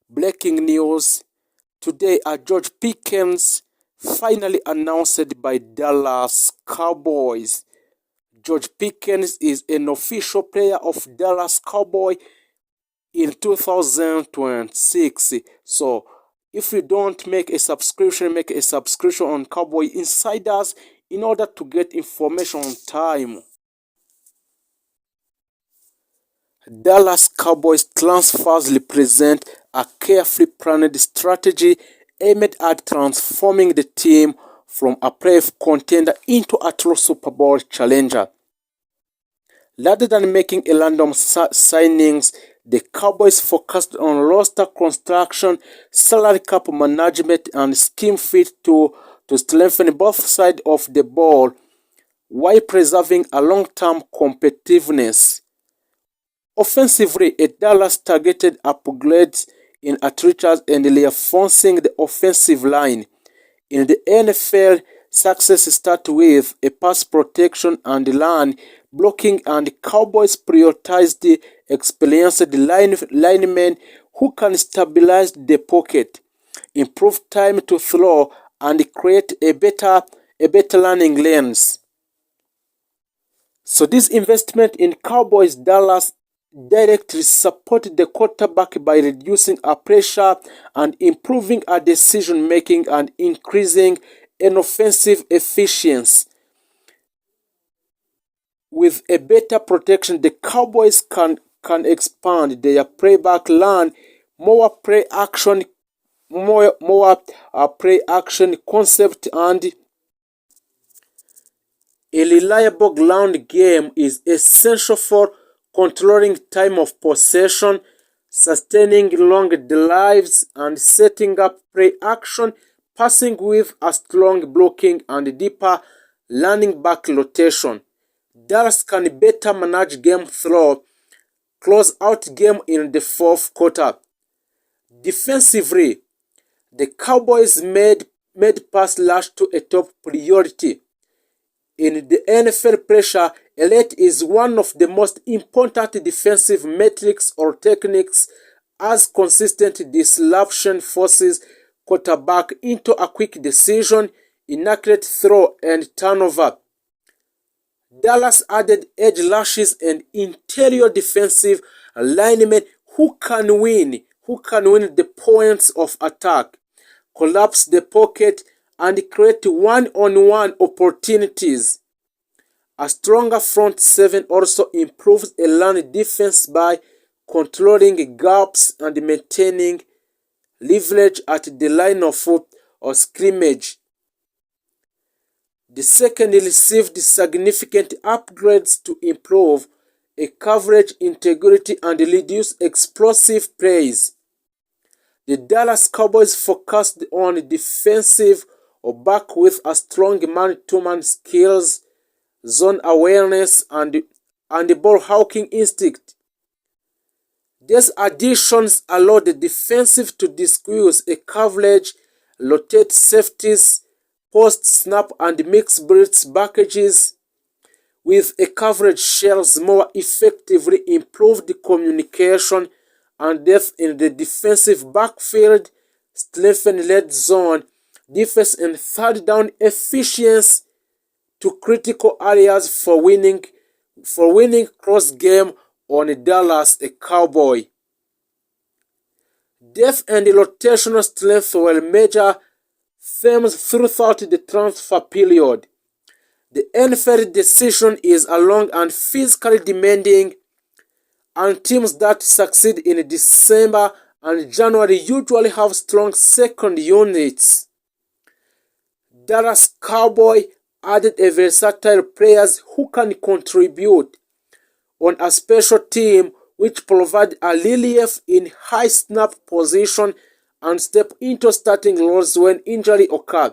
Breaking news today: George Pickens finally announced by Dallas Cowboys. George Pickens is an official player of Dallas Cowboys in 2026. So if you don't make a subscription, make a subscription on Cowboy Insiders in order to get information on time. Dallas Cowboys transfers represent a carefully planned strategy aimed at transforming the team from a playoff contender into a true Super Bowl challenger. Rather than making a random signings, the Cowboys focused on roster construction, salary cap management, and scheme fit to strengthen both sides of the ball while preserving a long-term competitiveness. Offensively, Dallas targeted upgrades in athletes and reinforcing the offensive line. In the NFL, success starts with a pass protection and run blocking, and Cowboys prioritized the experienced linemen who can stabilize the pocket, improve time to throw, and create a better landing lanes. So this investment in Cowboys Dallas directly supported the quarterback by reducing pressure and improving decision making and increasing an offensive efficiency. With a better protection, the Cowboys can expand their playback, learn more play action concept, and a reliable ground game is essential for controlling time of possession, sustaining long drives, and setting up play action passing with a strong blocking and deeper running back rotation. Dallas can better manage game through close out game in the fourth quarter. Defensively, the Cowboys made pass rush to a top priority. In the NFL, pressure elite is one of the most important defensive metrics or techniques, as consistent disruption forces quarterback into a quick decision, inaccurate throw, and turnover. Dallas added edge rushes and interior defensive linemen who can win the points of attack, collapse the pocket, and create one-on-one opportunities. A stronger front seven also improves a run defense by controlling gaps and maintaining leverage at the line of scrimmage. The second received significant upgrades to improve a coverage integrity and reduce explosive plays. The Dallas Cowboys focused on defensive back with a strong man-to-man skills, zone awareness, and ball hawking instinct. These additions allowed the defensive to disguise a coverage, rotate safeties, post-snap and mix blitz packages with a coverage shells more effectively, improved communication and depth in the defensive backfield, strengthened red zone defense and third down efficiency to critical areas for winning cross game on Dallas Cowboy. Depth and rotational strength were major themes throughout the transfer period. The NFL decision is a long and physically demanding, and teams that succeed in December and January usually have strong second units. Dallas Cowboy added a versatile players who can contribute on a special team, which provide a relief in high snap position and step into starting roles when injury occurs.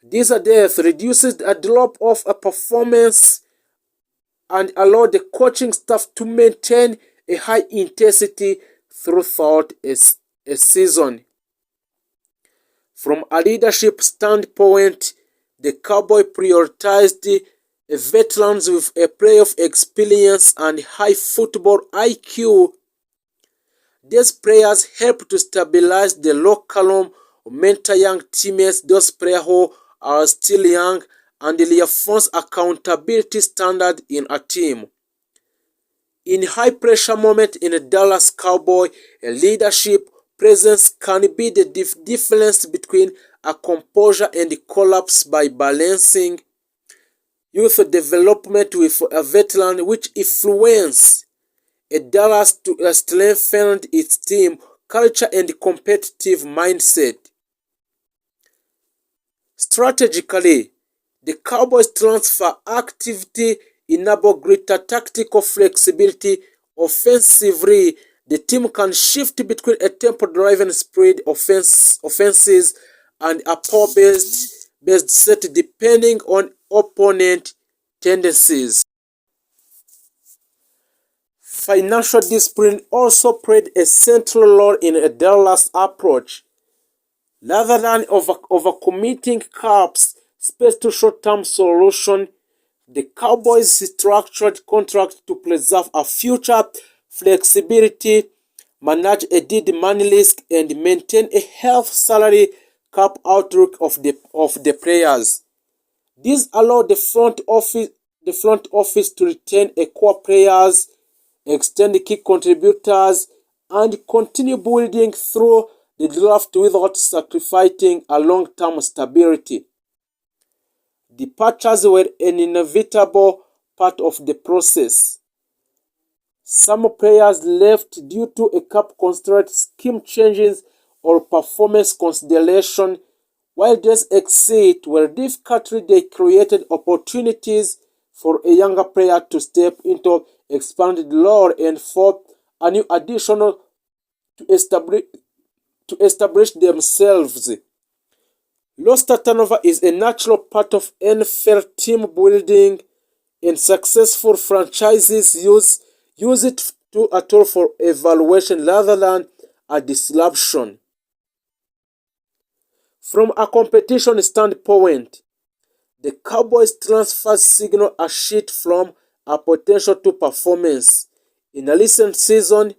This depth reduces a drop of a performance and allow the coaching staff to maintain a high intensity throughout a season. From a leadership standpoint, the Cowboys prioritized veterans with a playoff experience and high football IQ. These players help to stabilize the locker room, mentor young teammates, those players who are still young, and reinforce accountability standard in a team. In high-pressure moments in a Dallas Cowboy, a leadership presence can be the difference between a composure and collapse by balancing youth development with a veteran, which influence a Dallas to strengthen its team culture and competitive mindset. Strategically, the Cowboys' transfer activity enables greater tactical flexibility. Offensively, the team can shift between a tempo-driven spread offenses and a power-based set depending on opponent tendencies. Financial discipline also played a central role in a Dallas approach. Rather than overcommitting caps space to short-term solution, the Cowboys structured contracts to preserve a future flexibility, manage a dead money risk, and maintain a healthy salary cap outlook of the players. This allowed the front office to retain a core players, extend key contributors, and continue building through the draft without sacrificing a long-term stability. Departures were an inevitable part of the process. Some players left due to a cap constraint, scheme changes, or performance consideration, while those exit were difficult. They created opportunities for a younger player to step into expanded role and for a new additional to establish themselves. Roster turnover is a natural part of NFL team building, and successful franchises use it to a tool for evaluation rather than a disruption. From a competition standpoint, the Cowboys transfer signal a shift from a potential to performance. In a recent season,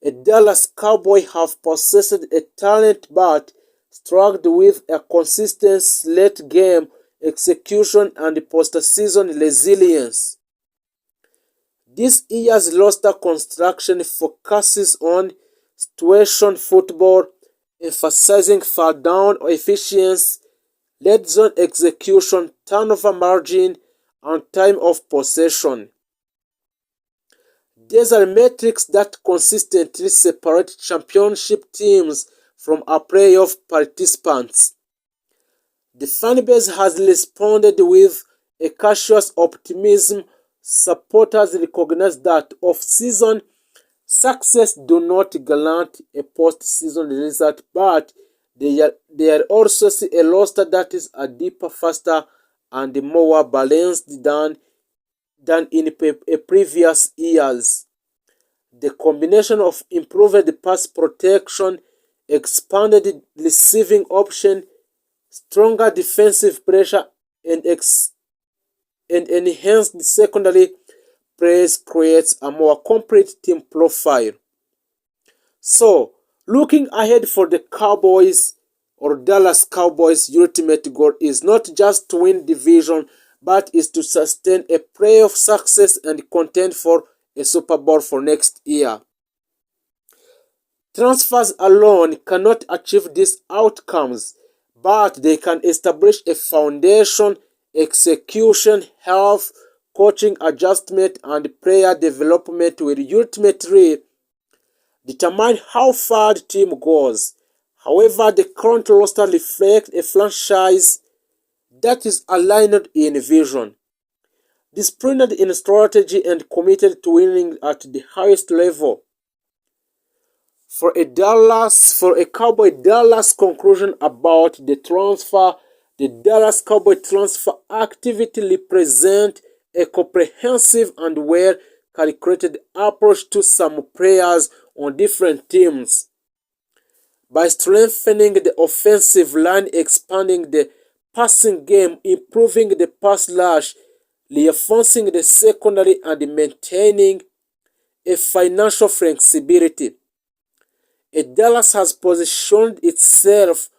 a Dallas Cowboys have possessed a talent but struggled with a consistent late-game execution and postseason resilience. This year's roster construction focuses on situation football, emphasizing third down efficiency, red zone execution, turnover margin, and time of possession. These are metrics that consistently separate championship teams from our playoff participants. The fanbase has responded with a cautious optimism. Supporters recognize that off-season success do not guarantee a post-season result, but they also see a roster that is a deeper, faster, and more balanced than in previous years. The combination of improved pass protection, expanded receiving option, stronger defensive pressure, and enhanced secondary plays creates a more complete team profile. So, looking ahead for the Cowboys or Dallas Cowboys' ultimate goal is not just to win division, but is to sustain a playoff success and contend for a Super Bowl for next year. Transfers alone cannot achieve these outcomes, but they can establish a foundation. Execution, health, coaching adjustment, and player development will ultimately determine how far the team goes. However, the current roster reflects a franchise that is aligned in vision, disciplined in strategy, and committed to winning at the highest level. For a Cowboy Dallas conclusion about the transfer, the Dallas Cowboy transfer activity represents a comprehensive and well-calculated approach to some players on different teams. By strengthening the offensive line, expanding the passing game, improving the pass rush, reinforcing the secondary, and maintaining a financial flexibility, Dallas has positioned itself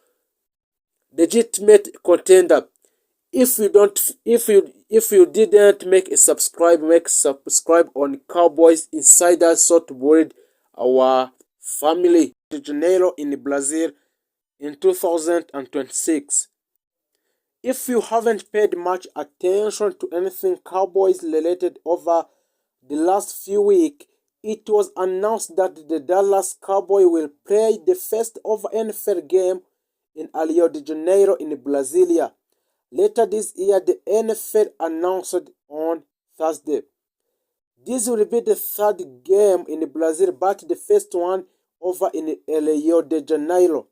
legitimate contender. If you didn't make subscribe on Cowboys Insider so to avoid our family de Janeiro in Brazil in 2026. If you haven't paid much attention to anything Cowboys related over the last few weeks, it was announced that the Dallas Cowboys will play the first ever NFL game in Rio de Janeiro in Brasilia. Later this year, the NFL announced on Thursday. This will be the third game in Brazil, but the first one over in Rio de Janeiro.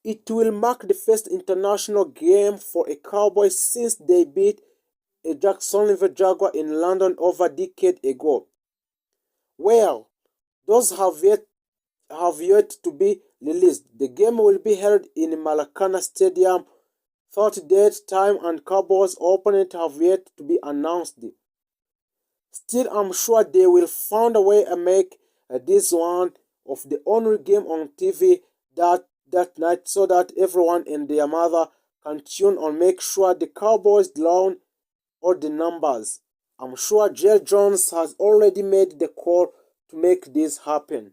It will mark the first international game for a Cowboys since they beat a Jacksonville Jaguar in London over a decade ago. Well, those have yet to be released. The game will be held in Maracana Stadium. Thought date, time, and Cowboys opponent have yet to be announced. Still, I'm sure they will find a way to make this one of the only game on TV that night so that everyone and their mother can tune on. Make sure the Cowboys learn all the numbers. I'm sure Jerry Jones has already made the call to make this happen.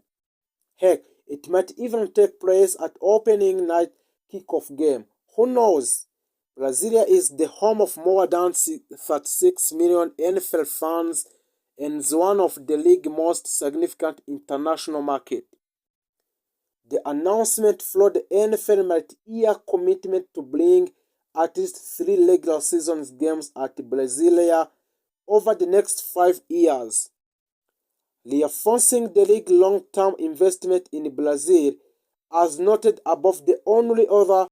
Heck, it might even take place at opening night kickoff game. Who knows? Brasilia is the home of more than 36 million NFL fans and is one of the league's most significant international markets. The announcement followed the NFL multi-year commitment to bring at least 3 regular season games at Brasilia over the next 5 years, reinforcing the league's long-term investment in Brazil. As noted above, the only other